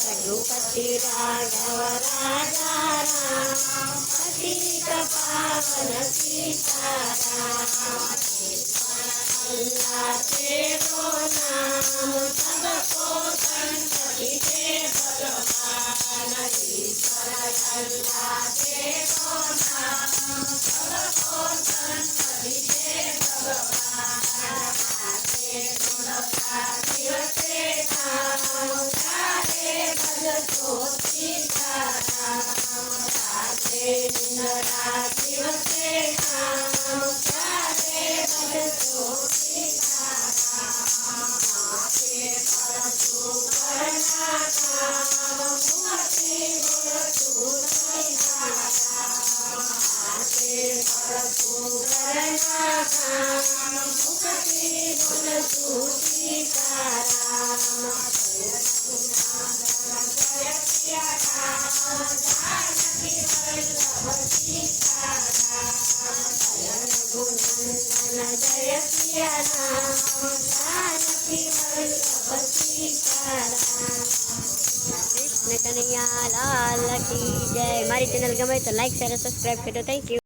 रघुपति राघव राजा राम पतित पावन सीताराम। अल्लाह तेरो नाम सबको संतति दे भगवान। ईश्वर अल्लाह तेरो नाम सबको संतति दे भगवान। आते गुण दिवसे नाम तारे भजतो सीताराम। आते निंदरा दिवसे नाम तारे भजतो सीताराम। आते परशु करना काम मुक्ति गुण तू सीताराम। आते परशु करना काम मुक्ति गुण तू सीताराम। जय सिया राम जानकी वल्लभ सीताराम। जय रघुनंदन जय सिया राम जानकी वल्लभ सीताराम। कृष्ण कन्हैया लाल की जय। मारी चैनल गमे तो लाइक शेयर सब्सक्राइब करो। Thank you.